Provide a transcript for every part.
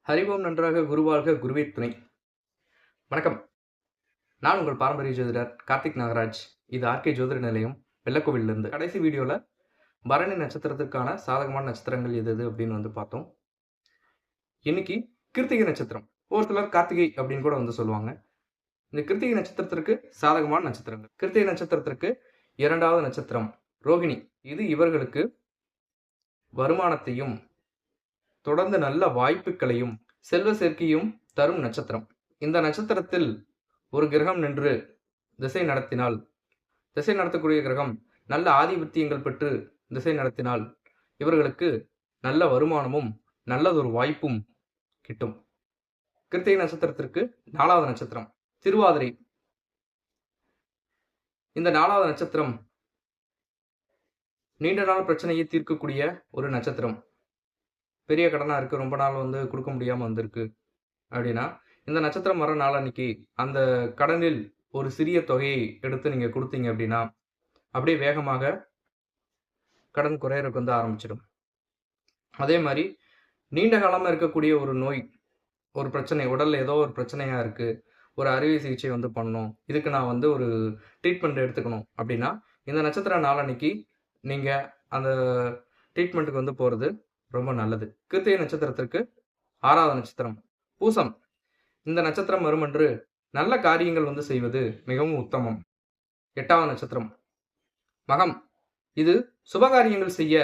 ஹரிவோம் நன்றாக குருவாழ்க குருவே துணை. வணக்கம். நான் உங்கள் பாரம்பரிய ஜோதிடர் கார்த்திக் நாகராஜ். இது ஆர்கே ஜோதிட நிலையம், வெள்ளக்கோவிலிருந்து. கடைசி வீடியோவில் பரணி நட்சத்திரத்திற்கான சாதகமான நட்சத்திரங்கள் எது அப்படின்னு பார்த்தோம். இன்னைக்கு கிருத்திகை நட்சத்திரம். ஒரு சிலர் கார்த்திகை அப்படின்னு கூட சொல்லுவாங்க. இந்த கிருத்திகை நட்சத்திரத்திற்கு சாதகமான நட்சத்திரங்கள். கிருத்திகை நட்சத்திரத்திற்கு இரண்டாவது நட்சத்திரம் ரோகிணி. இது இவர்களுக்கு வருமானத்தையும் தொடர்ந்து நல்ல வாய்ப்புகளையும் செல்வ சேர்க்கையும் தரும் நட்சத்திரம். இந்த நட்சத்திரத்தில் ஒரு கிரகம் நின்று திசை நடத்தக்கூடிய கிரகம் நல்ல ஆதிபத்தியங்கள் பெற்று திசை நடத்தினால் இவர்களுக்கு நல்ல வருமானமும் நல்லதொரு வாய்ப்பும் கிட்டும். கிருத்திகை நட்சத்திரத்திற்கு நாலாவது நட்சத்திரம் திருவாதிரை. இந்த நாலாவது நட்சத்திரம் நீண்ட நாள் பிரச்சனையை தீர்க்கக்கூடிய ஒரு நட்சத்திரம். பெரிய கடனாக இருக்குது, ரொம்ப நாள் கொடுக்க முடியாமல் வந்திருக்கு அப்படின்னா இந்த நட்சத்திரம் வர நாள் அன்னைக்கு அந்த கடனில் ஒரு சிறிய தொகையை எடுத்து நீங்கள் கொடுத்தீங்க அப்படின்னா அப்படியே வேகமாக கடன் குறையறதுக்கு ஆரம்பிச்சிடும். அதே மாதிரி நீண்ட காலமாக இருக்கக்கூடிய ஒரு நோய், ஒரு பிரச்சனை, உடலில் ஏதோ ஒரு பிரச்சனையாக இருக்குது, ஒரு அறுவை சிகிச்சை பண்ணணும், இதுக்கு நான் ஒரு ட்ரீட்மெண்ட் எடுத்துக்கணும் அப்படின்னா இந்த நட்சத்திர நாள் அன்னைக்கு நீங்கள் அந்த ட்ரீட்மெண்ட்டுக்கு போகிறது ரொம்ப நல்லது. கிருத்திகை நட்சத்திரத்திற்கு ஆறாவது நட்சத்திரம் பூசம். இந்த நட்சத்திரம் வருமென்று நல்ல காரியங்கள் செய்வது மிகவும் உத்தமம். எட்டாவது நட்சத்திரம் மகம். இது சுபகாரியங்கள் செய்ய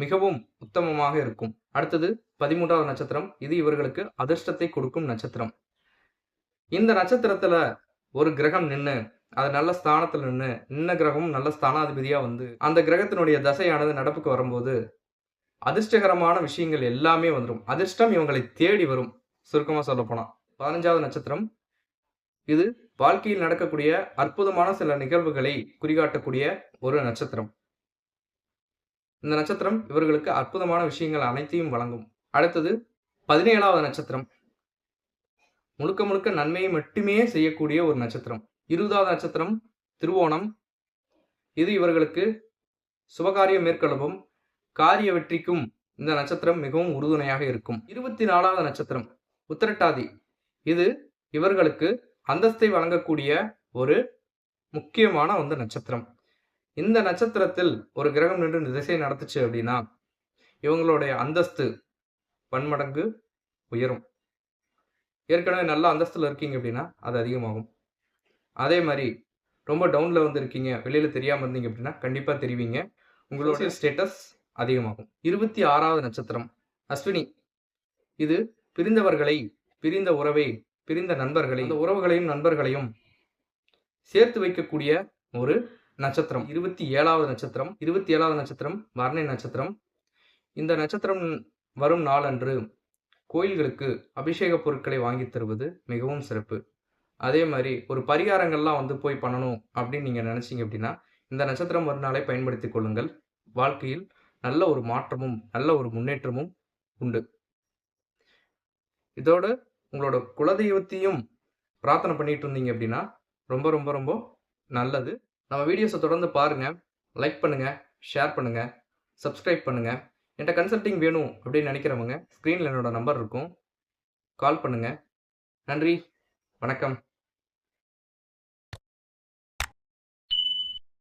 மிகவும் உத்தமமாக இருக்கும். அடுத்தது 13வது நட்சத்திரம். இது இவர்களுக்கு அதிர்ஷ்டத்தை கொடுக்கும் நட்சத்திரம். இந்த நட்சத்திரத்துல ஒரு கிரகம் நின்று அது நல்ல ஸ்தானத்துல நின்ன கிரகம் நல்ல ஸ்தானாதிபதியா அந்த கிரகத்தினுடைய தசையானது நடப்புக்கு வரும்போது அதிர்ஷ்டகரமான விஷயங்கள் எல்லாமே வந்துடும். அதிர்ஷ்டம் இவங்களை தேடி வரும். சுருக்கமா சொல்ல போனா 15வது நட்சத்திரம். இது வாழ்க்கையில் நடக்கக்கூடிய அற்புதமான சில நிகழ்வுகளை குறிகாட்டக்கூடிய ஒரு நட்சத்திரம். இந்த நட்சத்திரம் இவர்களுக்கு அற்புதமான விஷயங்கள் அனைத்தையும் வழங்கும். அடுத்தது 17வது நட்சத்திரம். முழுக்க முழுக்க நன்மையை மட்டுமே செய்யக்கூடிய ஒரு நட்சத்திரம். 20வது நட்சத்திரம் திருவோணம். இது இவர்களுக்கு சுபகாரியம் மேற்கொள்ளவும் காரிய வெற்றிக்கும் இந்த நட்சத்திரம் மிகவும் உறுதுணையாக இருக்கும். 24வது நட்சத்திரம் உத்திரட்டாதி. இது இவர்களுக்கு அந்தஸ்தை வழங்கக்கூடிய ஒரு முக்கியமான நட்சத்திரம். இந்த நட்சத்திரத்தில் ஒரு கிரகம் நின்று திசை நடத்துச்சு அப்படின்னா இவங்களுடைய அந்தஸ்து பன்மடங்கு உயரும். ஏற்கனவே நல்ல அந்தஸ்துல இருக்கீங்க அப்படின்னா அது அதிகமாகும். அதே மாதிரி ரொம்ப டவுன்ல இருக்கீங்க, வெளியில தெரியாம இருந்தீங்க அப்படின்னா கண்டிப்பா தெரிவிங்க, உங்களுடைய ஸ்டேட்டஸ் அதிகமாகும். 26வது நட்சத்திரம் அஸ்வினி. இது பிரிந்தவர்களை, பிரிந்த உறவை, பிரிந்த நண்பர்களை, இந்த உறவுகளையும் நண்பர்களையும் சேர்த்து வைக்கக்கூடிய ஒரு நட்சத்திரம். 27வது நட்சத்திரம். 27வது நட்சத்திரம் பரணி நட்சத்திரம். இந்த நட்சத்திரம் வரும் நாளன்று கோயில்களுக்கு அபிஷேக பொருட்களை வாங்கி தருவது மிகவும் சிறப்பு. அதே மாதிரி ஒரு பரிகாரங்கள்லாம் போய் பண்ணணும் அப்படின்னு நீங்க நினைச்சீங்க அப்படின்னா இந்த நட்சத்திரம் ஒரு நாளை பயன்படுத்திக் கொள்ளுங்கள். வாழ்க்கையில் நல்ல ஒரு மாற்றமும் நல்ல ஒரு முன்னேற்றமும் உண்டு. இதோட உங்களோட குலதெய்வத்தையும் பிரார்த்தனை பண்ணிட்டு இருந்தீங்க அப்படின்னா ரொம்ப ரொம்ப ரொம்ப நல்லது. நம்ம வீடியோஸை தொடர்ந்து பாருங்க, லைக் பண்ணுங்க, ஷேர் பண்ணுங்க, சப்ஸ்கிரைப் பண்ணுங்க. என்கிட்ட கன்சல்டிங் வேணும் அப்படின்னு நினைக்கிறவங்க ஸ்க்ரீனில் என்னோட நம்பர் இருக்கும், கால் பண்ணுங்க. நன்றி, வணக்கம்.